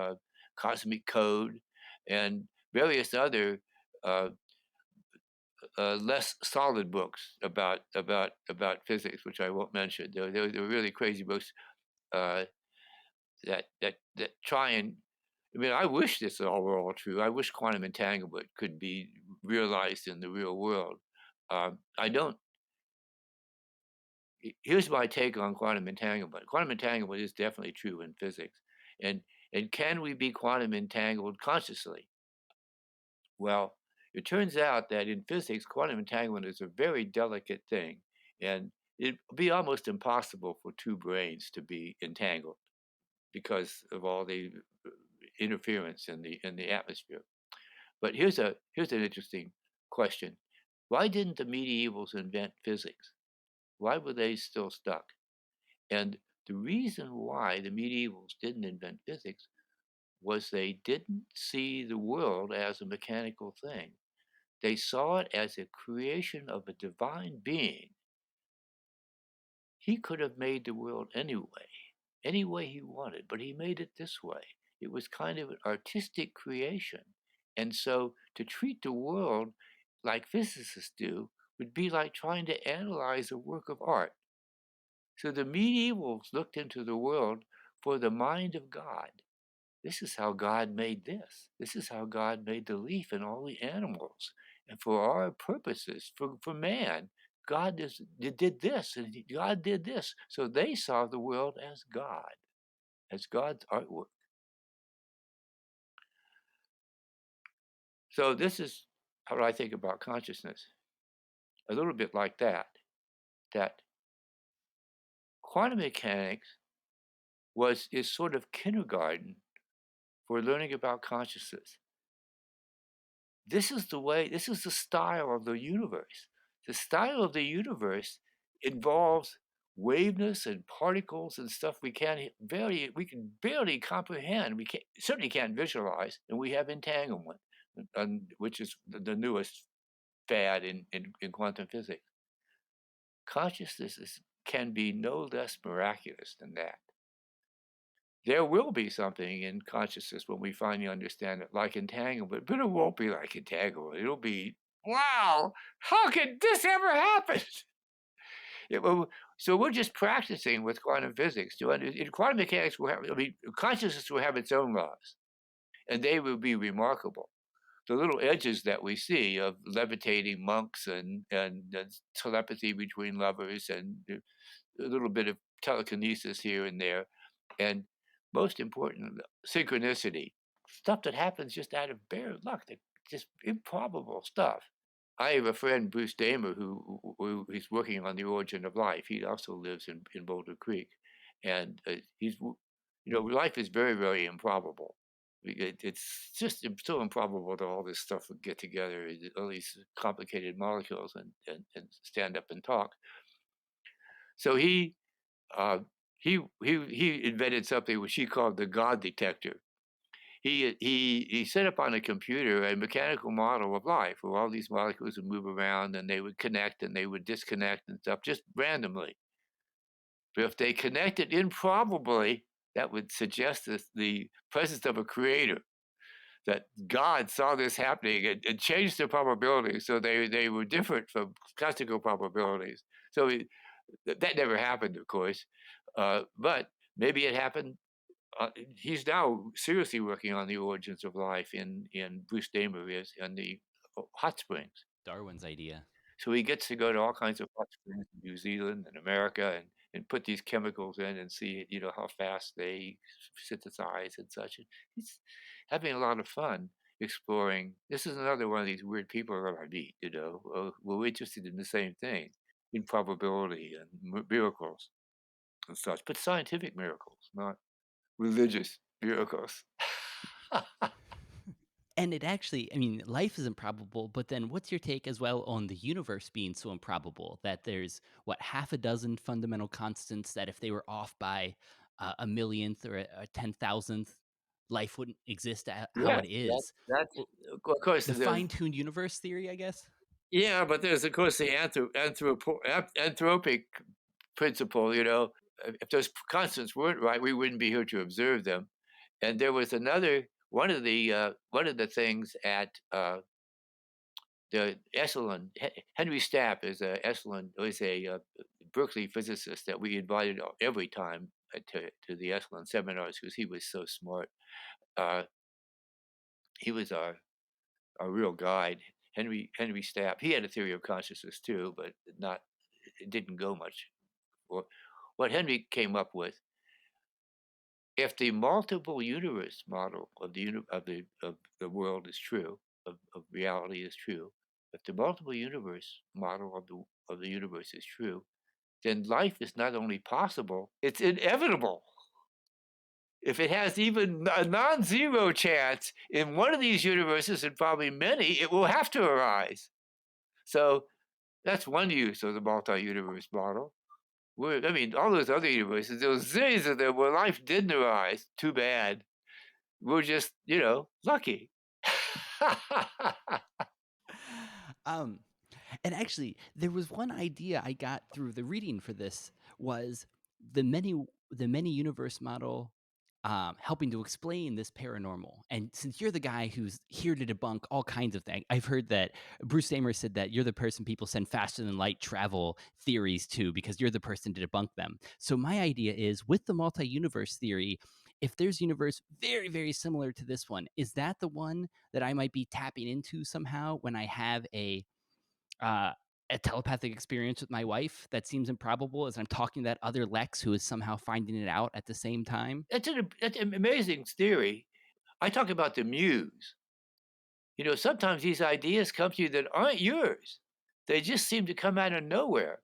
Cosmic Code, and various other less solid books about physics, which I won't mention. They're really crazy books that try and. I mean, I wish this all were all true. I wish quantum entanglement could be realized in the real world. I don't. Here's my take on quantum entanglement. Quantum entanglement is definitely true in physics, and can we be quantum entangled consciously? Well, it turns out that in physics, quantum entanglement is a very delicate thing, and it'd be almost impossible for two brains to be entangled because of all the interference in the atmosphere. But here's an interesting question: why didn't the medievals invent physics? Why were they still stuck? And the reason why the medievals didn't invent physics was they didn't see the world as a mechanical thing. They saw it as a creation of a divine being. He could have made the world any way he wanted, but he made it this way. It was kind of an artistic creation. And so to treat the world like physicists do would be like trying to analyze a work of art. So the medievals looked into the world for the mind of God. this is how God made this. This is how God made the leaf and all the animals. And for our purposes, for man, God did this, and God did this. So they saw the world as God, as God's artwork. So this is how I think about consciousness. A little bit like that quantum mechanics is sort of kindergarten for learning about consciousness. This is the style of the universe. The style of the universe involves waveness and particles and stuff we can barely comprehend. We certainly can't visualize, and we have entanglement, which is the newest fad in quantum physics. Consciousness can be no less miraculous than that. There will be something in consciousness when we finally understand it, like entanglement, but it won't be like entanglement. It'll be, wow, how could this ever happen? So we're just practicing with quantum physics. In quantum mechanics, consciousness will have its own laws, and they will be remarkable. The little edges that we see of levitating monks and telepathy between lovers and a little bit of telekinesis here and there, and most important, synchronicity, stuff that happens just out of bare luck, just improbable stuff. I have a friend, Bruce Damer, who is working on the origin of life. He also lives in Boulder Creek, and life is very, very improbable. It's just so improbable that all this stuff would get together, all these complicated molecules, and stand up and talk. So he invented something which he called the God detector. He set up on a computer a mechanical model of life where all these molecules would move around and they would connect and they would disconnect and stuff just randomly. But if they connected improbably, that would suggest the presence of a creator, that God saw this happening and changed the probabilities so they were different from classical probabilities. So that never happened, of course, but maybe it happened. He's now seriously working on the origins of life in Bruce Damer is in the hot springs. Darwin's idea. So he gets to go to all kinds of hot springs in New Zealand and America and put these chemicals in and see, how fast they synthesize and such. And he's having a lot of fun exploring. This is another one of these weird people that I meet, we're interested in the same thing, improbability and miracles and such, but scientific miracles, not religious miracles. And it actually, life is improbable, but then what's your take as well on the universe being so improbable that there's, half a dozen fundamental constants that if they were off by a millionth or a 10,000th, life wouldn't exist how it is? That's of course the fine-tuned universe theory, I guess. Yeah, but there's of course the anthropic principle. If those constants weren't right, we wouldn't be here to observe them. And there was one of the things at the Esalen. Henry Stapp is a Berkeley physicist that we invited every time to the Esalen seminars because he was so smart. He was our real guide, Henry Stapp. He had a theory of consciousness too, but it didn't go much. What Henry came up with, if the multiple universe model of the world is true, of reality is true, if the multiple universe model of the universe is true, then life is not only possible, it's inevitable. If it has even a non-zero chance in one of these universes, and probably many, it will have to arise. So that's one use of the multi-universe model. All those other universes, there was zillions of them where life didn't arise. Too bad. We're just, lucky. And actually, there was one idea I got through the reading for this was the many universe model helping to explain this paranormal. And since you're the guy who's here to debunk all kinds of things, I've heard that Bruce Damer said that you're the person people send faster than light travel theories to because you're the person to debunk them. So my idea is with the multi-universe theory, if there's a universe very, very similar to this one, is that the one that I might be tapping into somehow when I have uh, a telepathic experience with my wife that seems improbable as I'm talking to that other Lex who is somehow finding it out at the same time? That's an amazing theory. I talk about the muse. You know, sometimes these ideas come to you that aren't yours. They just seem to come out of nowhere.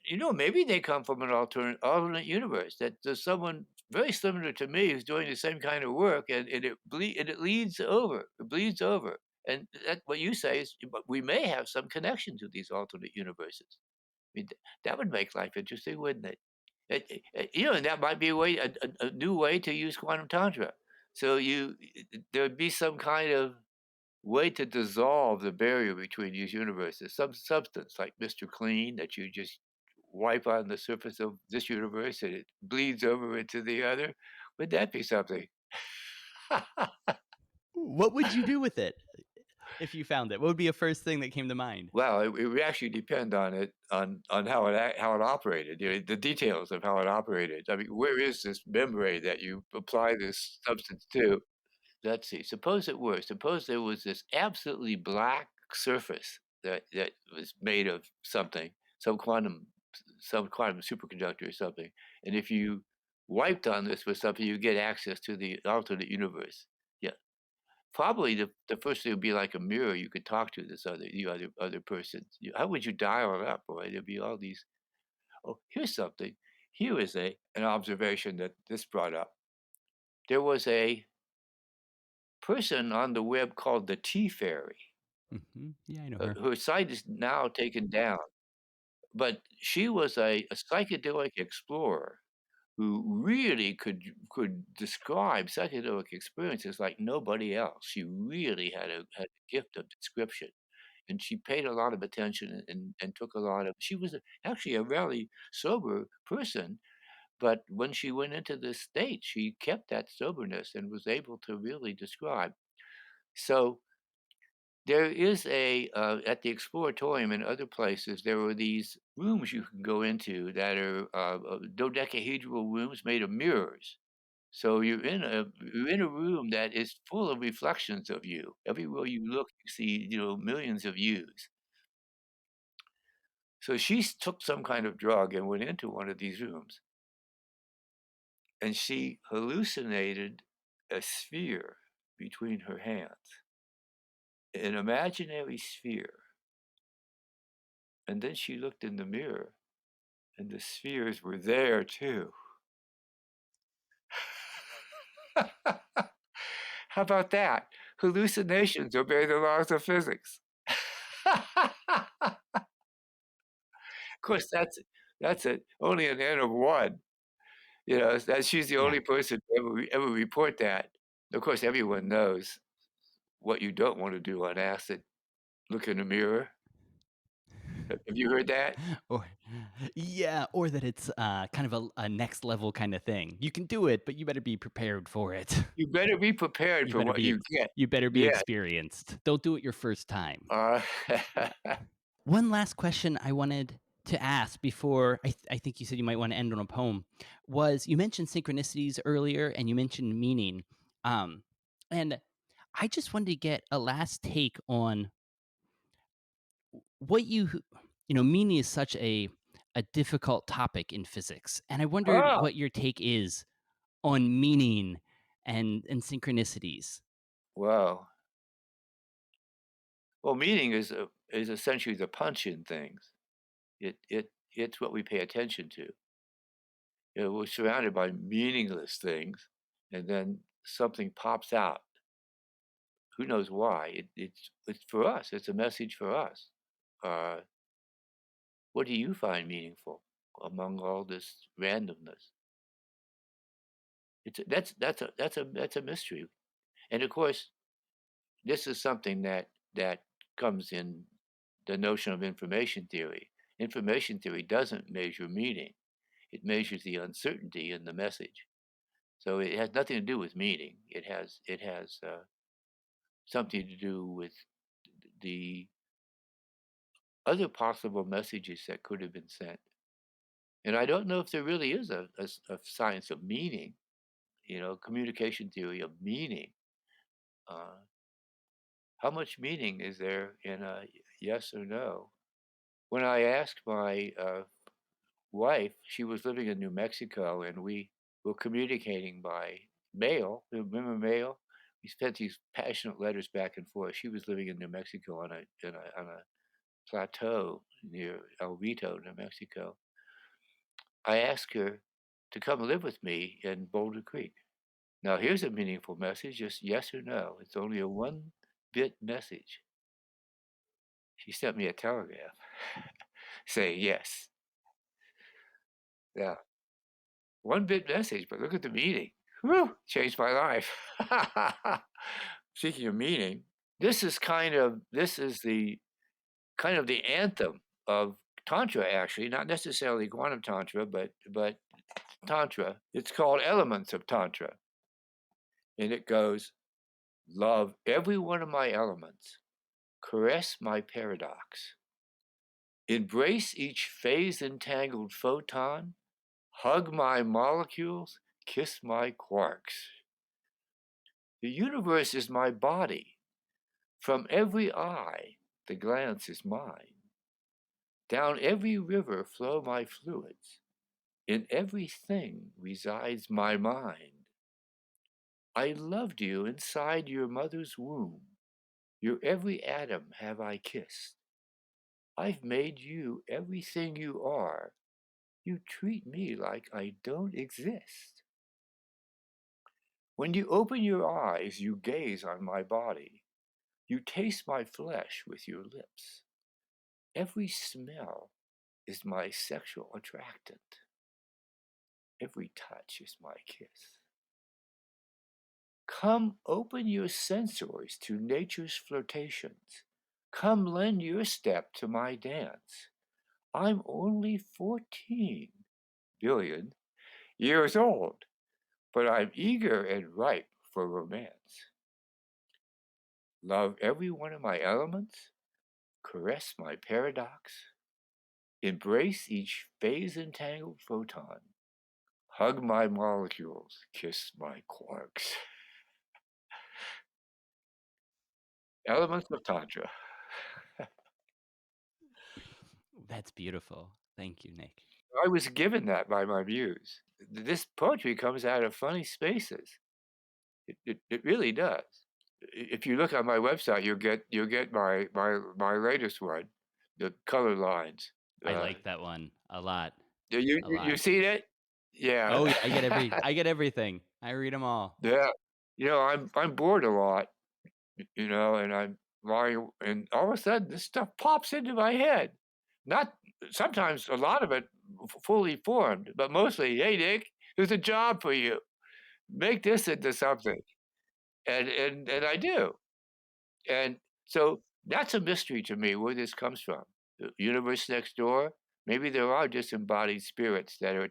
You know, maybe they come from an alternate universe, that there's someone very similar to me who's doing the same kind of work, and it leads over. It bleeds over. And that what you say is, but we may have some connection to these alternate universes. I mean, that would make life interesting, wouldn't it? You know, and that might be a new way to use quantum tantra. So there would be some kind of way to dissolve the barrier between these universes, some substance like Mr. Clean that you just wipe on the surface of this universe and it bleeds over into the other. Would that be something? What would you do with it if you found it? What would be a first thing that came to mind? Well, it would actually depend on it on how it operated, you know, the details of how it operated. I mean, where is this membrane that you apply this substance to? Let's see. Suppose there was this absolutely black surface that was made of something, some quantum some quantum superconductor or something. And if you wiped on this with something, you get access to the alternate universe. Yeah. Probably the first thing would be like a mirror you could talk to the other person. How would you dial it up, boy? There'd be all these. Oh, here's something. Here is an observation that this brought up. There was a person on the web called the Tea Fairy. Yeah, I know her. Her site is now taken down, but she was a psychedelic explorer who really could describe psychedelic experiences like nobody else. She really had a gift of description, and she paid a lot of attention and took a lot of. She was actually a really sober person, but when she went into this state, she kept that soberness and was able to really describe. So there is at the Exploratorium and other places, there are these rooms you can go into that are dodecahedral rooms made of mirrors. So you're in a room that is full of reflections of you. Everywhere you look, you see, you know, millions of yous. So took some kind of drug and went into one of these rooms, and she hallucinated a sphere between her hands, an imaginary sphere. And then she looked in the mirror, and the spheres were there too. How about that? Hallucinations obey the laws of physics. Of course, that's only an N of one. You know, that she's the Yeah. only person to ever report that. Of course, everyone knows what you don't want to do on acid. Look in the mirror. Have you heard that? Or yeah, or that it's kind of a next level kind of thing. You can do it, but you better be prepared for it. You better be prepared You for better what be you get. you better be Yeah. experienced. Don't do it your first time. Uh, One last question I wanted to ask before I think you said you might want to end on a poem was you mentioned synchronicities earlier and you mentioned meaning. And I just wanted to get a last take on what meaning is such a difficult topic in physics. And I wondered oh, what your take is on meaning and synchronicities. well. Well, meaning is essentially the punch in things. It's what we pay attention to. You know, we're surrounded by meaningless things, and then something pops out. Who knows why? It's for us. It's a message for us. Uh, what do you find meaningful among all this randomness? That's a mystery. And of course, this is something that comes in the notion of information theory. Information theory doesn't measure meaning. It measures the uncertainty in the message. So it has nothing to do with meaning. It has something to do with the other possible messages that could have been sent. And I don't know if there really is a science of meaning. communication theory of meaning. How much meaning is there in a yes or no? When I asked my wife, she was living in New Mexico, and we were communicating by mail. Remember mail? We sent these passionate letters back and forth. She was living in New Mexico on a plateau near El Rito, New Mexico. I asked her to come live with me in Boulder Creek. Now, here's a meaningful message, just yes or no. It's only a 1-bit message. She sent me a telegraph saying yes. Yeah, 1-bit message, but look at the meaning. Whew, changed my life. Speaking of meaning, this is the kind of the anthem of Tantra, actually, not necessarily quantum Tantra, but Tantra. It's called Elements of Tantra. And it goes, love every one of my elements, caress my paradox, embrace each phase-entangled photon, hug my molecules, kiss my quarks. The universe is my body. From every eye, the glance is mine. Down every river flow my fluids. In everything resides my mind. I loved you inside your mother's womb. Your every atom have I kissed. I've made you everything you are. You treat me like I don't exist. When you open your eyes, you gaze on my body. You taste my flesh with your lips. Every smell is my sexual attractant. Every touch is my kiss. Come open your sensors to nature's flirtations. Come lend your step to my dance. I'm only 14 billion years old, but I'm eager and ripe for romance. Love every one of my elements, caress my paradox, embrace each phase-entangled photon, hug my molecules, kiss my quarks. Elements of Tantra. That's beautiful. Thank you, Nick. I was given that by my muse. This poetry comes out of funny spaces. It really does. If you look on my website, you'll get my latest one, the color lines. I like that one a lot. You A lot. you seen it? Yeah. Oh, yeah, I get everything. I read them all. Yeah. I'm bored a lot, and I'm lying, and all of a sudden this stuff pops into my head. Not sometimes a lot of it fully formed, but mostly, hey Nick, there's a job for you. Make this into something. And I do. And so that's a mystery to me where this comes from. The universe next door, maybe there are disembodied spirits that are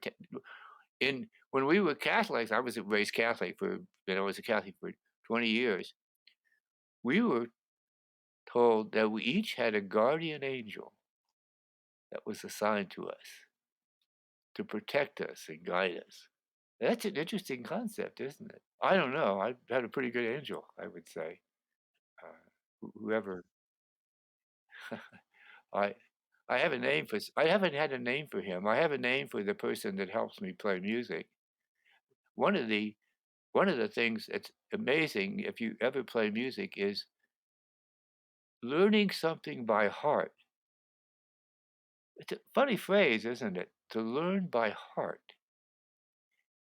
when we were Catholics. I was raised Catholic I was a Catholic for 20 years. We were told that we each had a guardian angel that was assigned to us to protect us and guide us. That's an interesting concept, isn't it? I don't know. I had a pretty good angel, I would say. Whoever I I have a name for I haven't had a name for him. I have a name for the person that helps me play music. One of the things that's amazing if you ever play music is learning something by heart. It's a funny phrase, isn't it? To learn by heart.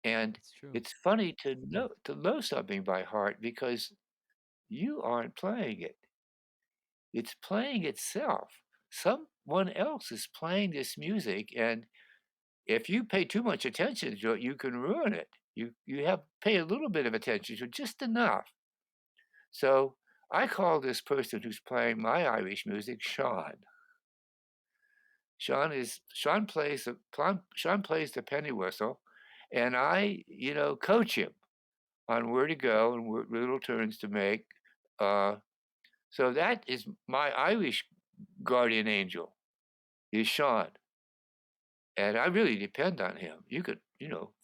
And It's true. it's funny to know something by heart because you aren't playing it. It's playing itself. Someone else is playing this music, and if you pay too much attention to it, you can ruin it. You have pay a little bit of attention to it, just enough. So I call this person who's playing my Irish music Sean. Sean plays the penny whistle, and I coach him on where to go and what little turns to make. So that is my Irish guardian angel, is Sean. And I really depend on him. You could,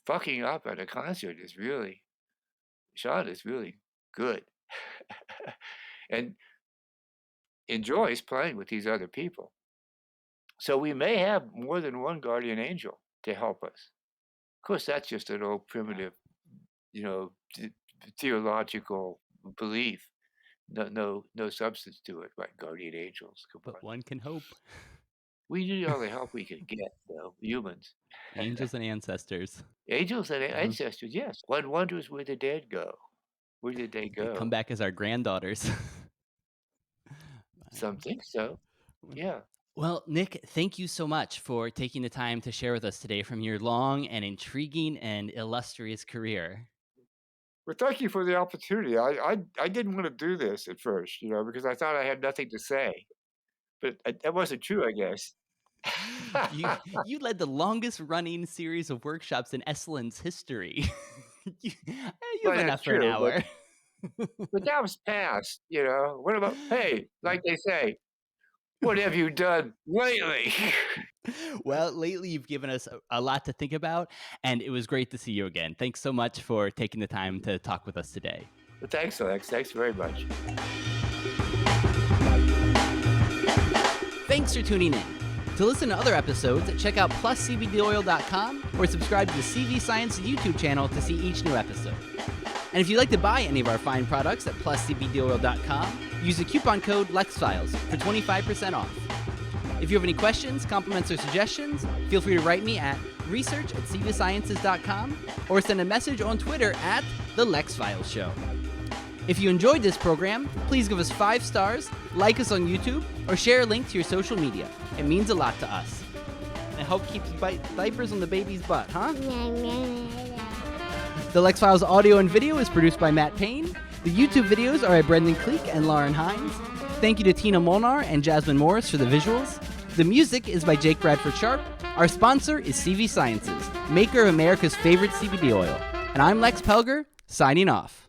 fucking up at a concert is really Sean is really good and enjoys playing with these other people. So we may have more than one guardian angel to help us. Of course, that's just an old primitive, theological belief. No substance to it, like guardian angels. Come on. But one can hope. We need all the help we can get, though, humans. Angels and ancestors. Angels and ancestors, yes. One wonders where the dead go. Where did they They go? come back as our granddaughters. Some think so. Yeah. Well, Nick, thank you so much for taking the time to share with us today from your long and intriguing and illustrious career. Well, thank you for the opportunity. I didn't want to do this at first, because I thought I had nothing to say. But that wasn't true, I guess. You led the longest running series of workshops in Eslen's history. You've Well, enough that's for an true, hour. But that was past, What about, hey, like they say, what have you done lately? Well, lately you've given us a lot to think about, and it was great to see you again. Thanks so much for taking the time to talk with us today. Well, thanks, Alex. Thanks very much. Thanks for tuning in. To listen to other episodes, check out pluscbdoil.com or subscribe to the CV Science YouTube channel to see each new episode. And if you'd like to buy any of our fine products at pluscbdoil.com, use the coupon code LEXFILES for 25% off. If you have any questions, compliments, or suggestions, feel free to write me at research@cvsciences.com or send a message on Twitter at The Lex Files Show. If you enjoyed this program, please give us 5 stars, like us on YouTube, or share a link to your social media. It means a lot to us. And I hope keeps diapers on the baby's butt, huh? The Lex Files audio and video is produced by Matt Payne. The YouTube videos are by Brendan Cleek and Lauren Hines. Thank you to Tina Molnar and Jasmine Morris for the visuals. The music is by Jake Bradford Sharp. Our sponsor is CV Sciences, maker of America's favorite CBD oil. And I'm Lex Pelger, signing off.